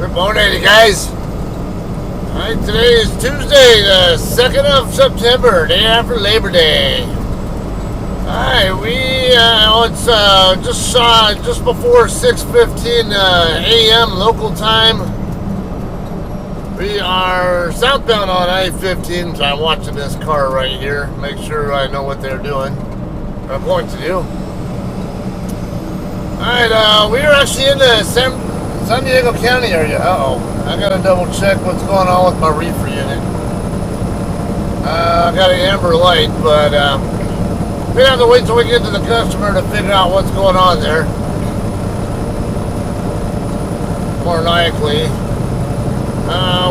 Good morning, you guys. Alright, today is Tuesday, the 2nd of September, day after Labor Day. Alright, it's just before 6:15 a.m. local time. We are southbound on I-15, so I'm watching this car right here. Make sure I know what they're doing, what I'm going to do. Alright, we are actually in the San Diego County area. I gotta double check what's going on with my reefer unit. I got an amber light, but we have to wait till we get to the customer to figure out what's going on there. More likely.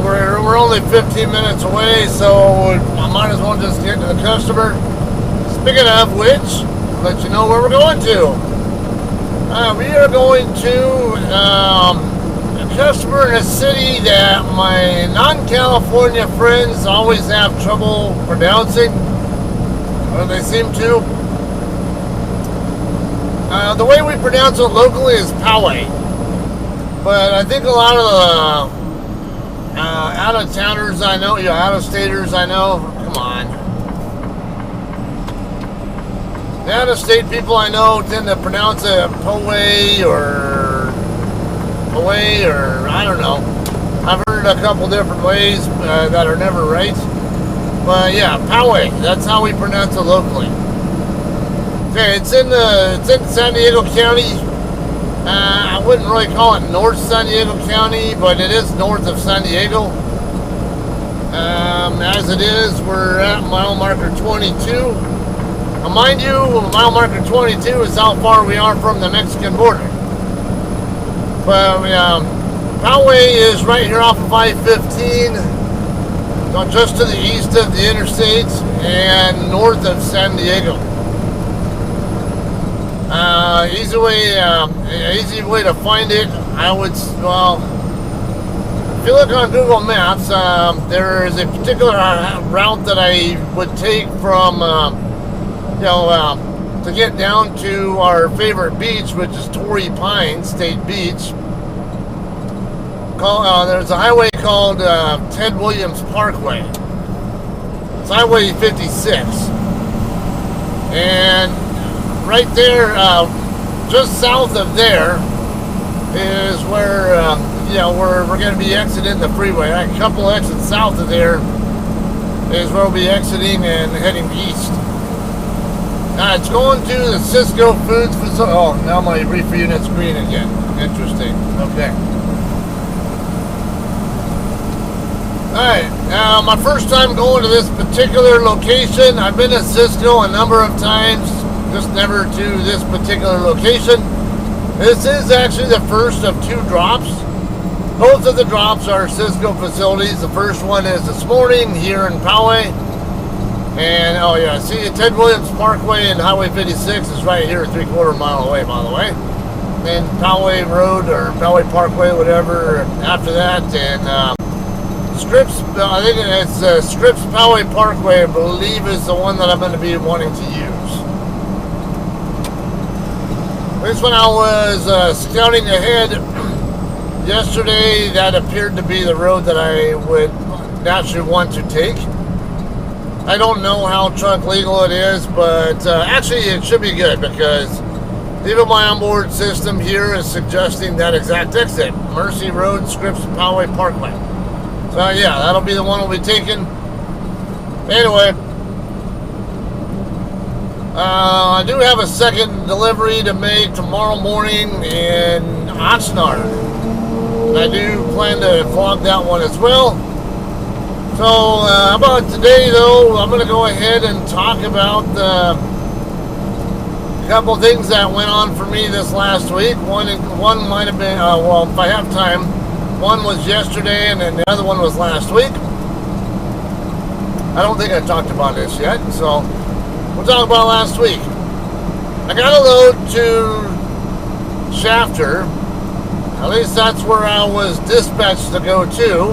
We're only 15 minutes away, so I might as well just get to the customer. Speaking of which, let you know where we're going to. We are going to a customer in a city that my non-California friends always have trouble pronouncing, or they seem to. The way we pronounce it locally is Poway, but I think a lot of the out-of-towners I know, out-of-staters I know, come on. The out-of-state people I know tend to pronounce it Poway or I don't know. I've heard a couple different ways that are never right. But yeah, Poway. That's how we pronounce it locally. Okay, it's in San Diego County. I wouldn't really call it North San Diego County, but it is north of San Diego. As it is, we're at mile marker 22. Mind you, mile marker 22 is how far we are from the Mexican border. But Poway is right here off of I-15, so just to the east of the interstate and north of San Diego. Easy way to find it. If you look on Google Maps, there is a particular route that I would take from. To get down to our favorite beach, which is Torrey Pines State Beach. There's a highway called Ted Williams Parkway. It's Highway 56. And right there, just south of there, is where, we're going to be exiting the freeway. A couple exits south of there is where we'll be exiting and heading east. It's going to the Sysco Foods facility. Oh, now my reefer unit's green again. Interesting. Okay. Alright, my first time going to this particular location. I've been to Sysco a number of times, just never to this particular location. This is actually the first of two drops. Both of the drops are Sysco facilities. The first one is this morning here in Poway. And, see, Ted Williams Parkway and Highway 56 is right here, 3/4 mile away, by the way. Then Poway Road, or Poway Parkway, whatever, after that. And Scripps, I think it's Scripps Poway Parkway, I believe, is the one that I'm going to be wanting to use. This one I was scouting ahead yesterday. That appeared to be the road that I would naturally want to take. I don't know how truck legal it is, but actually it should be good because even my onboard system here is suggesting that exact exit. Mercy Road, Scripps Poway Parkway. So yeah, that'll be the one we'll be taking. Anyway, I do have a second delivery to make tomorrow morning in Oxnard. And I do plan to vlog that one as well. So, how about today, though? I'm going to go ahead and talk about a couple things that went on for me this last week. One might have been, if I have time, one was yesterday, and then the other one was last week. I don't think I talked about this yet, so we'll talk about last week. I got a load to Shafter. At least that's where I was dispatched to go to.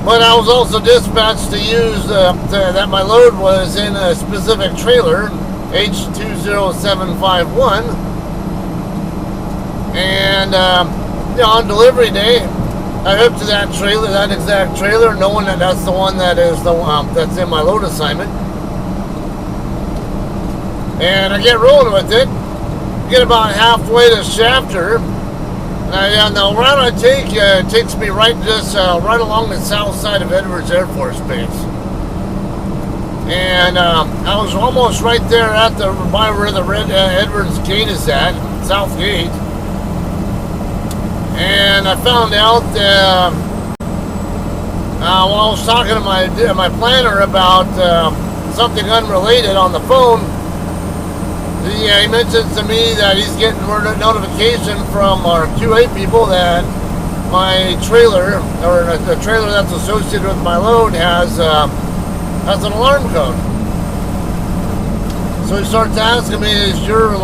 But I was also dispatched to use that my load was in a specific trailer, H20751, and on delivery day, I hooked to that trailer, that exact trailer, knowing that that's the one that is the that's in my load assignment. And I get rolling with it. Get about halfway to Shafter. And the route I take takes me right along the south side of Edwards Air Force Base. And I was almost right there at by where the red Edwards gate is at, South Gate. And I found out while I was talking to my planner about something unrelated on the phone. He mentions to me that he's getting a notification from our QA people that my trailer, or the trailer that's associated with my load, has an alarm code. So he starts asking me, is your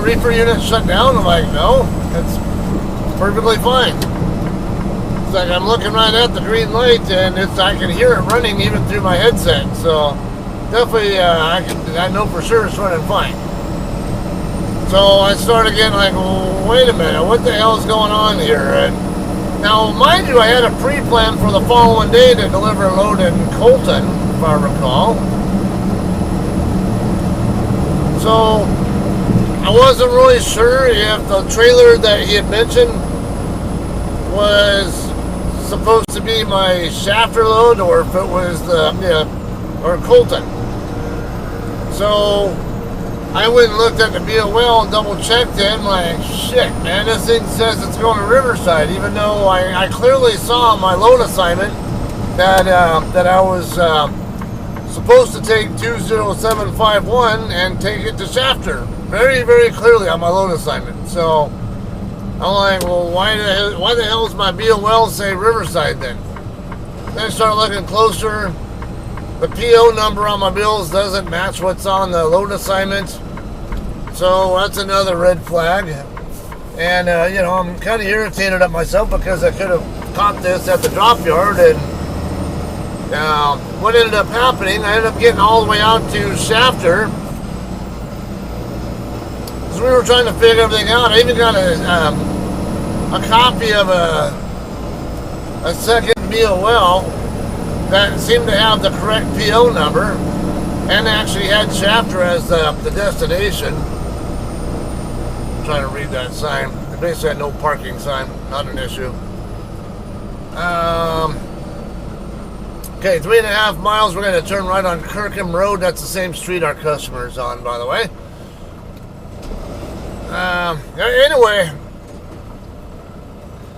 reefer unit shut down? I'm like, no, it's perfectly fine. It's like I'm looking right at the green light, and I can hear it running even through my headset. So definitely, I know for sure it's running fine. So I started getting like, well, wait a minute, what the hell is going on here? And now, mind you, I had a pre-plan for the following day to deliver a load in Colton, if I recall. So I wasn't really sure if the trailer that he had mentioned was supposed to be my Shafter load or if it was or Colton. So I went and looked at the BOL and double checked it. I'm like, shit, man, this thing says it's going to Riverside, even though I clearly saw on my load assignment that I was supposed to take 20751 and take it to Shafter. Very, very clearly on my load assignment. So I'm like, well, why the hell does my BOL say Riverside then? Then I started looking closer. The PO number on my bills doesn't match what's on the load assignment. So that's another red flag. And, I'm kind of irritated at myself because I could have caught this at the drop yard. And what ended up happening, I ended up getting all the way out to Shafter. So we were trying to figure everything out. I even got a copy of a second BOL that seemed to have the correct PO number and actually had Shafter as the destination. I'm trying to read that sign. It basically had no parking sign, not an issue. Okay, 3.5 miles. We're going to turn right on Kirkham Road. That's the same street our customer is on, by the way. Anyway,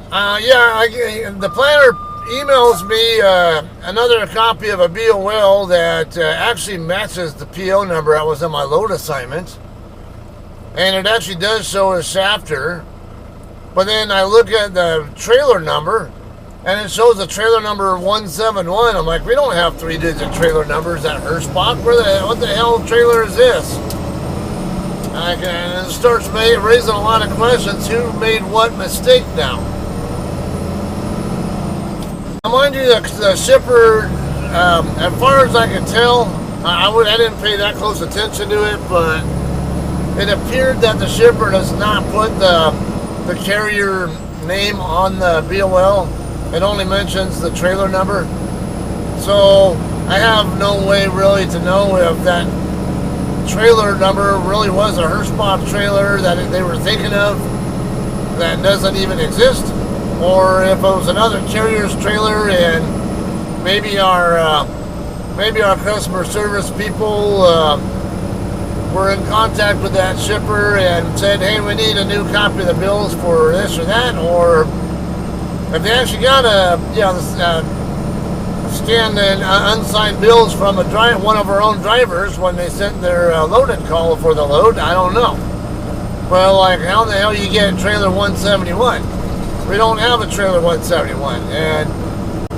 the planner emails me another copy of a BOL that actually matches the PO number that was in my load assignment, and it actually does show as Shafter. But then I look at the trailer number, and it shows the trailer number 171. I'm like, we don't have 3-digit trailer numbers at Hirschbach. What the hell trailer is this? And it starts raising a lot of questions. Who made what mistake now? Mind you, the shipper, as far as I can tell, I didn't pay that close attention to it, but it appeared that the shipper does not put the carrier name on the BOL. It only mentions the trailer number. So I have no way really to know if that trailer number really was a Hirschbach trailer that they were thinking of that doesn't even exist, or if it was another carrier's trailer and maybe our customer service people were in contact with that shipper and said, hey, we need a new copy of the bills for this or that, or if they actually got scanned in unsigned bills from one of our own drivers when they sent their load-in call for the load. I don't know. Well, like, how the hell you get trailer 171? We don't have a trailer 171. And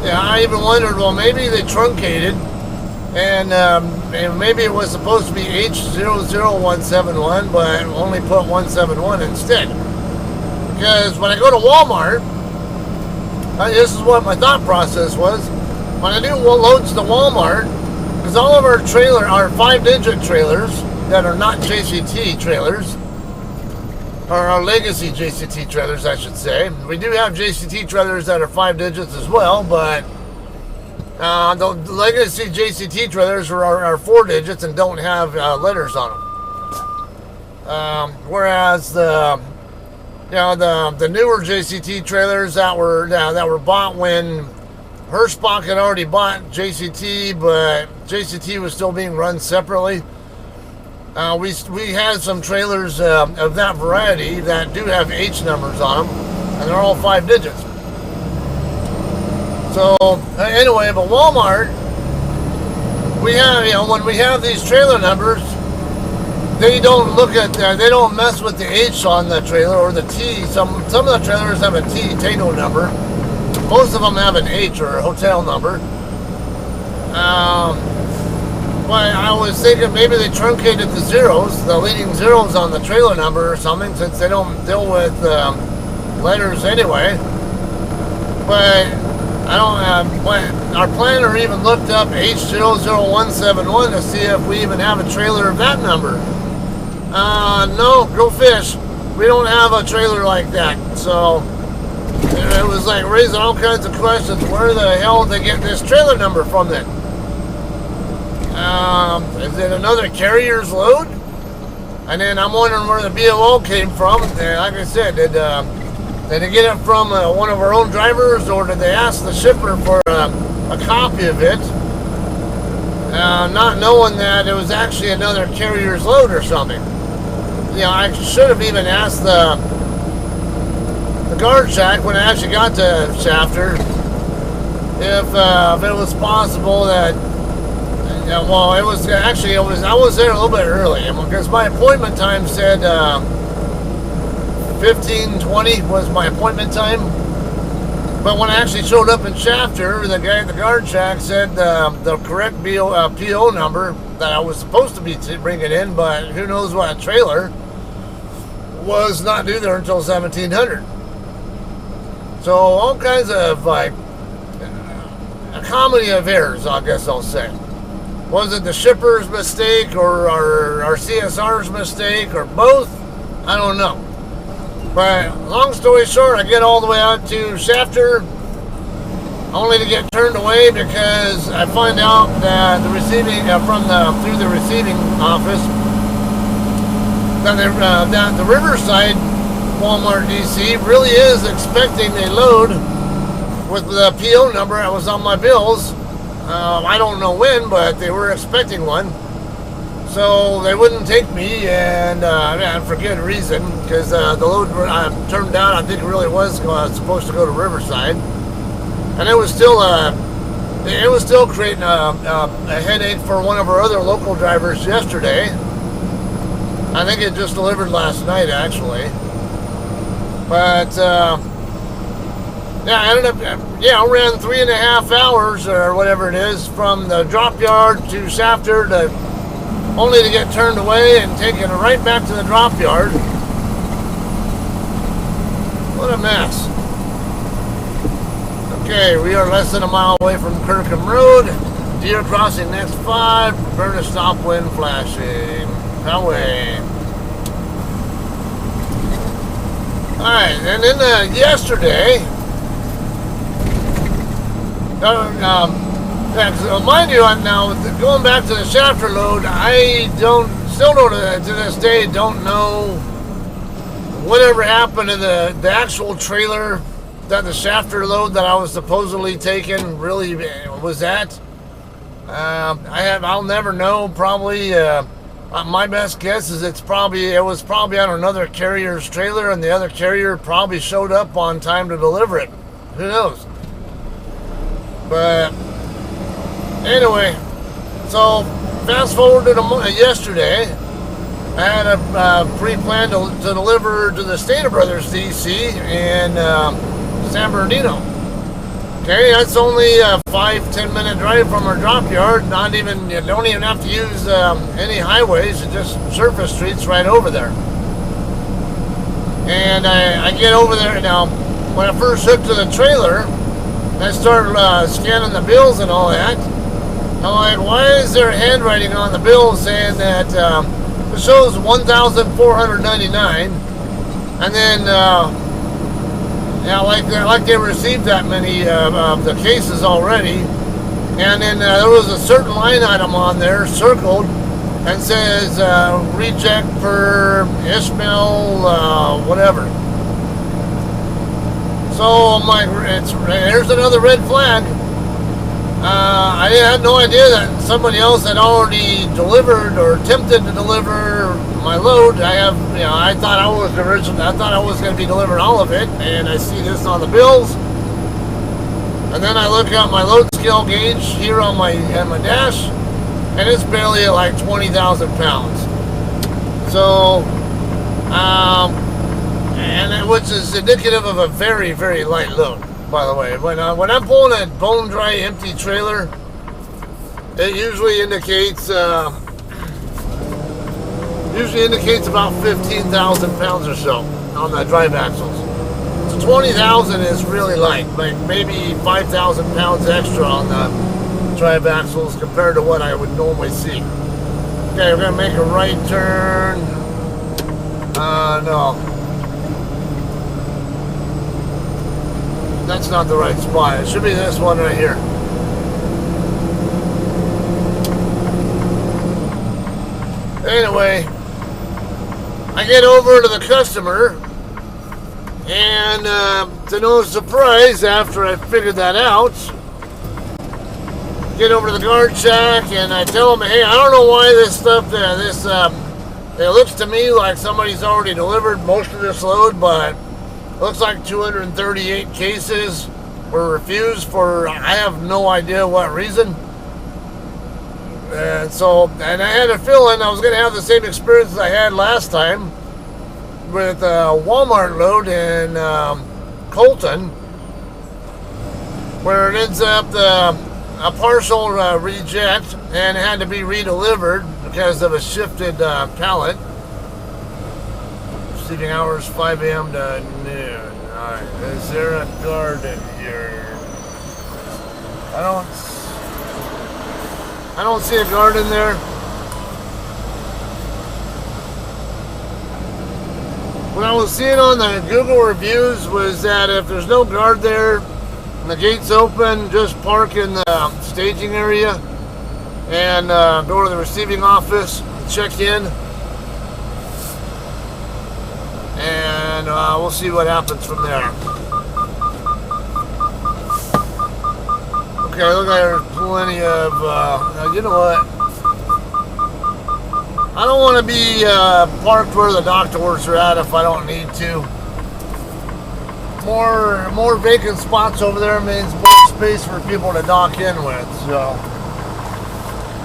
I even wondered, well, maybe they truncated and maybe it was supposed to be H00171, but only put 171 instead. Because when I go to Walmart, this is what my thought process was. When I do loads to Walmart, because all of our 5-digit trailers that are not JCT trailers, or legacy JCT trailers, I should say. We do have JCT trailers that are 5 digits as well, but the legacy JCT trailers are 4 digits and don't have letters on them. Whereas the newer JCT trailers that were bought when Hirschbach had already bought JCT, but JCT was still being run separately. We had some trailers of that variety that do have H numbers on them, and they're all 5 digits. So anyway, but Walmart, we have, when we have these trailer numbers, they don't they don't mess with the H on the trailer or the T. Some of the trailers have a Tato number. Most of them have an H or a hotel number. But I was thinking maybe they truncated the zeros, the leading zeros on the trailer number or something, since they don't deal with letters anyway. But I don't. Our planner even looked up H00171 to see if we even have a trailer of that number. No, go fish. We don't have a trailer like that. So it was like raising all kinds of questions. Where the hell did they get this trailer number from then? Is it another carrier's load? And then I'm wondering where the BOO came from. Like I said, did they get it from one of our own drivers, or did they ask the shipper for a copy of it? Not knowing that it was actually another carrier's load or something. I should have even asked the guard shack when I actually got to Shafter if it was possible that. Yeah, well, it was actually, I was there a little bit early because my appointment time said 15:20 was my appointment time. But when I actually showed up in Shafter, the guy at the guard shack said the correct PO number that I was supposed to be bringing in, but who knows what trailer, was not due there until 1700. So all kinds of like a comedy of errors, I guess I'll say. Was it the shipper's mistake or our CSR's mistake or both? I don't know. But long story short, I get all the way out to Shafter only to get turned away because I find out that the receiving through the receiving office that the Riverside Walmart DC really is expecting a load with the PO number that was on my bills. I don't know when, but they were expecting one. So they wouldn't take me, and for good reason, because the load turned down. I think it really was supposed to go to Riverside, and it was still creating a headache for one of our other local drivers yesterday. I think it just delivered last night, actually. But I ended up, I ran 3.5 hours or whatever it is from the drop yard to Shafter only to get turned away and taken right back to the drop yard. What a mess. Okay, we are less than a mile away from Kirkham Road. Deer crossing next 5. Prepare to stop wind flashing. Poway. Alright, and then yesterday, mind you, now going back to the Shafter load, I still to this day don't know whatever happened to the actual trailer that the Shafter load that I was supposedly taking really was at. I'll never know. Probably my best guess is it was probably on another carrier's trailer, and the other carrier probably showed up on time to deliver it. Who knows? But anyway, so fast forward to yesterday, I had a pre-plan to deliver to the Stater Brothers DC in San Bernardino. Okay, that's only a 5-10 minute drive from our drop yard. You don't even have to use any highways, it's just surface streets right over there. And I get over there now. When I first hooked to the trailer, I started scanning the bills and all that. I'm like, why is there handwriting on the bill saying that it shows $1,499, And then, yeah, like they received that many of the cases already. And then there was a certain line item on there circled and says reject for Ishmael, whatever. So I'm like, there's another red flag. I had no idea that somebody else had already delivered or attempted to deliver my load. I thought I was original. I thought I was going to be delivering all of it, and I see this on the bills. And then I look at my load scale gauge here on my dash, and it's barely at like 20,000 pounds. So, which is indicative of a very, very light load, by the way. When I'm pulling a bone dry empty trailer, it usually indicates about 15,000 pounds or so on the drive axles. 20,000 is really light, like maybe 5,000 pounds extra on the drive axles compared to what I would normally see. Okay, we're gonna make a right turn. No. That's not the right spot. It should be this one right here. Anyway, I get over to the customer. And to no surprise, after I figured that out, get over to the guard shack and I tell them, hey, I don't know why this stuff, it looks to me like somebody's already delivered most of this load, but it looks like 238 cases were refused for, I have no idea what reason. And I had a feeling I was going to have the same experience as I had last time with a Walmart load in Colton, where it ends up a partial reject and it had to be redelivered because of a shifted pallet. Receiving hours 5 a.m. to noon. Alright, is there a guard in here? I don't see a guard in there. What I was seeing on the Google reviews was that if there's no guard there and the gate's open, just park in the staging area and go to the receiving office, check in, and we'll see what happens from there. Okay, look like there's plenty of, you know what? I don't want to be parked where the dock doors are at if I don't need to. More vacant spots over there means more space for people to dock in with. So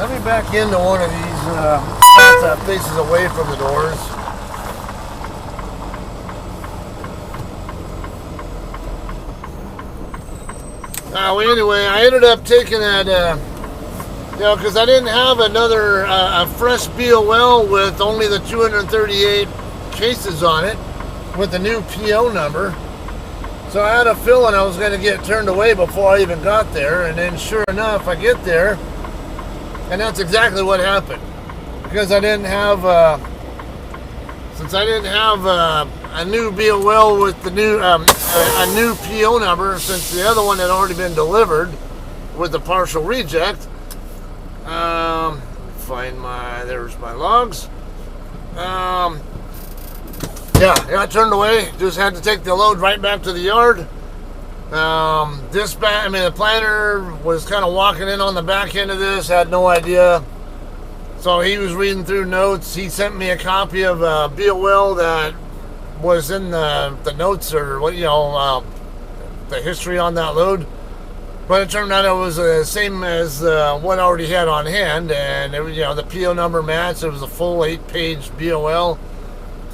let me back into one of these spots that faces away from the doors. Well, anyway, I ended up taking that. Because I didn't have another a fresh BOL with only the 238 cases on it with the new PO number. So I had a feeling I was going to get turned away before I even got there. And then sure enough, I get there. And that's exactly what happened. Because I didn't have, since I didn't have a new BOL with the new, a new PO number, since the other one had already been delivered with the partial reject. There's my logs. Yeah, I got turned away. Just had to take the load right back to the yard. The planner was kind of walking in on the back end of this, had no idea. So he was reading through notes. He sent me a copy of a BOL that was in the notes, or what, the history on that load. But it turned out it was the same as what I already had on hand, and it was, the PO number matched. It was a full 8-page BOL.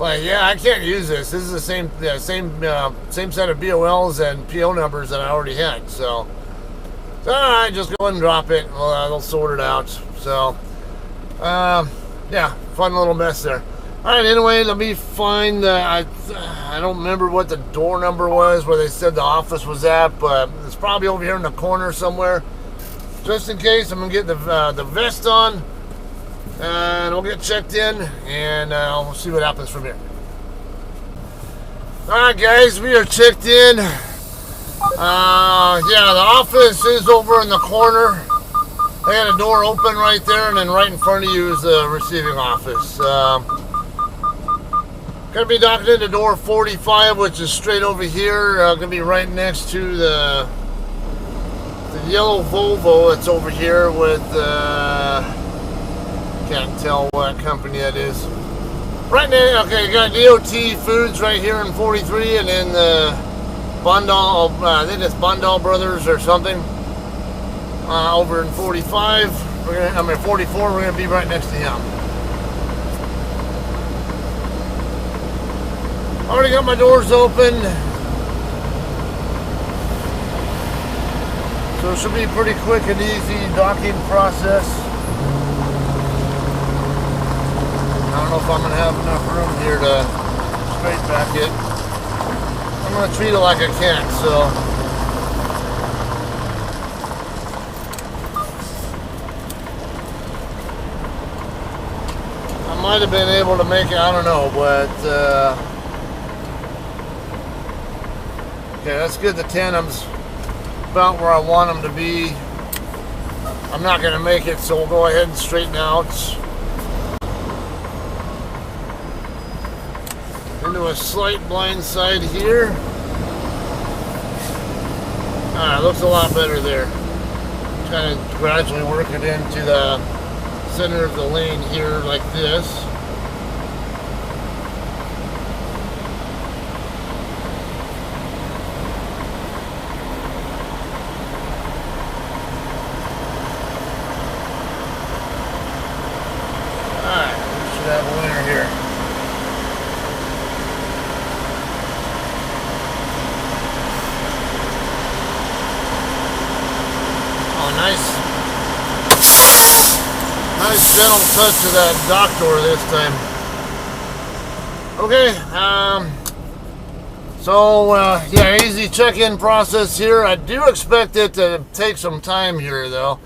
Like, yeah, I can't use this. This is the same set of BOLs and PO numbers that I already had. So all right, just go ahead and drop it. Well, they'll sort it out. So, yeah, fun little mess there. All right, anyway, let me find I don't remember what the door number was where they said the office was at, but it's probably over here in the corner somewhere. Just in case, I'm going to get the vest on, and we'll get checked in, and we'll see what happens from here. Alright guys, we are checked in. Yeah, the office is over in the corner. They got a door open right there, and then right in front of you is the receiving office. Gonna be docking into door 45, which is straight over here. Gonna be right next to the yellow Volvo that's over here with, can't tell what company that is. Right now, okay, you got DOT Foods right here in 43, and then the Bundall, I think it's Bundall Brothers or something, over in 45. 44, we're gonna be right next to him. Already got my doors open, so it should be a pretty quick and easy docking process. I don't know if I'm going to have enough room here to straight back it. I'm going to treat it like I can, so. I might have been able to make it, I don't know, but, okay, that's good. The tandem's about where I want them to be. I'm not going to make it, so we'll go ahead and straighten out. Into a slight blind side here. Looks a lot better there. Kind of gradually work it into the center of the lane here like this. Alright, we should have a winner here. Nice gentle touch of that dock door this time. Okay, yeah, easy check-in process here. I do expect it to take some time here, though.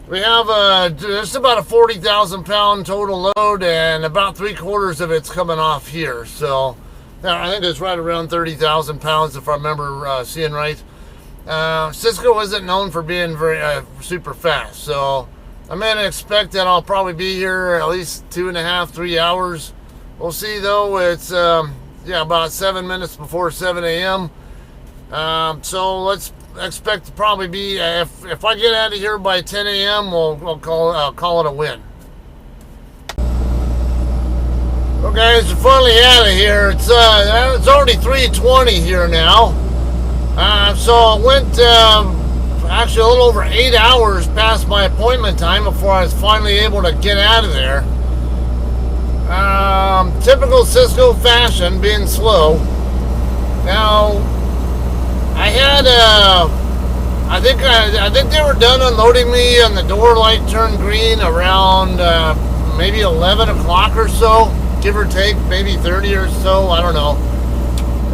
We have just about a 40,000 pound total load, and about 3/4 of it's coming off here. So, I think it's right around 30,000 pounds if I remember seeing right. Sysco isn't known for being very super fast, so I'm gonna expect that I'll probably be here at least 2.5, 3 hours. We'll see though. It's yeah, about 7 minutes before 7 a.m. So let's expect to probably be if I get out of here by 10 a.m. we'll call it a win. Well, guys, we're finally out of here. It's already 3:20 here now. So I went actually a little over 8 hours past my appointment time before I was finally able to get out of there. Typical Sysco fashion, being slow. Now, I had I think they were done unloading me, and the door light turned green around maybe 11 o'clock or so, give or take, maybe 30 or so. I don't know.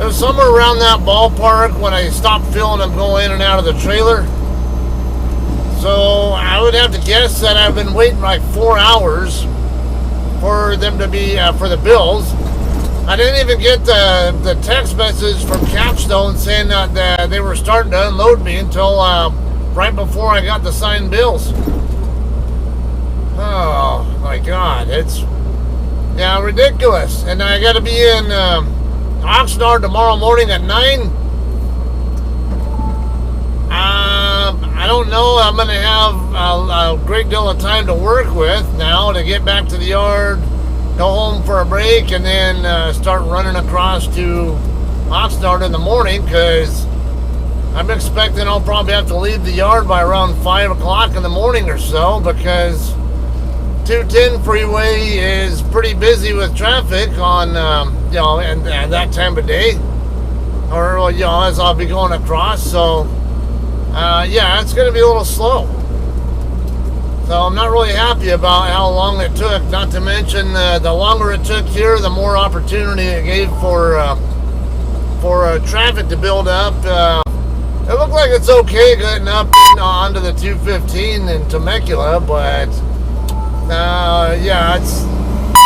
It was somewhere around that ballpark when I stopped feeling them go in and out of the trailer. So I would have to guess that I've been waiting like 4 hours for them to be, for the bills. I didn't even get the text message from Capstone saying that they were starting to unload me until right before I got the signed bills. Oh my God, it's, yeah, ridiculous. And I got to be in Oxnard tomorrow morning at 9. I don't know. I'm going to have a great deal of time to work with now to get back to the yard, go home for a break, and then start running across to Oxnard in the morning, because I'm expecting I'll probably have to leave the yard by around 5 o'clock in the morning or so, because 210 freeway is pretty busy with traffic on, you know, and that time of day, or, you know, as I'll be going across. So, yeah, it's going to be a little slow. So I'm not really happy about how long it took. Not to mention, the longer it took here, the more opportunity it gave for traffic to build up. It looked like it's okay getting up onto the 215 in Temecula, but yeah, it's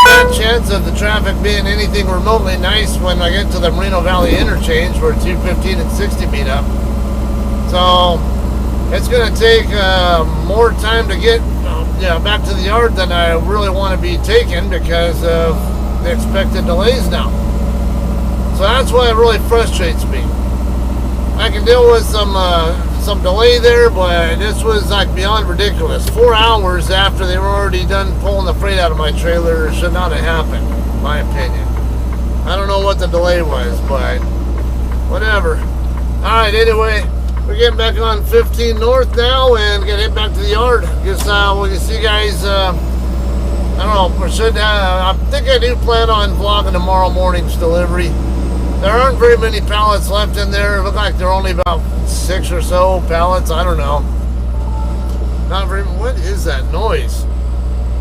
bad chance of the traffic being anything remotely nice when I get to the Moreno Valley interchange where 215 and 60 meet up. So it's going to take more time to get back to the yard than I really want to be taking because of the expected delays now. So that's why it really frustrates me. I can deal with some delay there, but this was like beyond ridiculous. 4 hours after they were already done pulling the freight out of my trailer should not have happened, in my opinion. I don't know what the delay was, but whatever. Alright, anyway, we're getting back on 15 North now and gonna head back to the yard. Guess we can see you guys, I don't know, I think I do plan on vlogging tomorrow morning's delivery. There aren't very many pallets left in there. It looks like there are only about 6 or so pallets. I don't know. Not very. What is that noise?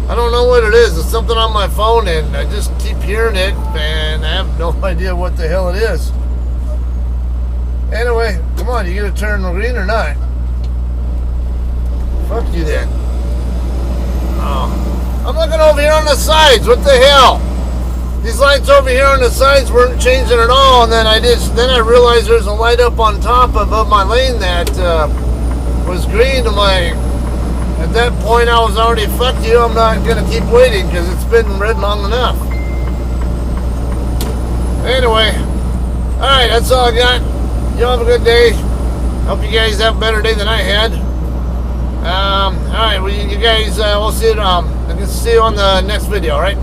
I don't know what it is. It's something on my phone, and I just keep hearing it, and I have no idea what the hell it is. Anyway, come on. You gonna turn green or not? Fuck you then. Oh, I'm looking over here on the sides. What the hell? These lights over here on the sides weren't changing at all, and then I realized there's a light up on top above my lane that was green. I'm like, at that point I was already, fuck you, I'm not gonna keep waiting because it's been red long enough. Anyway, alright, that's all I got. You have a good day. Hope you guys have a better day than I had. Alright, well, you guys, we'll see you, I can see you on the next video, alright?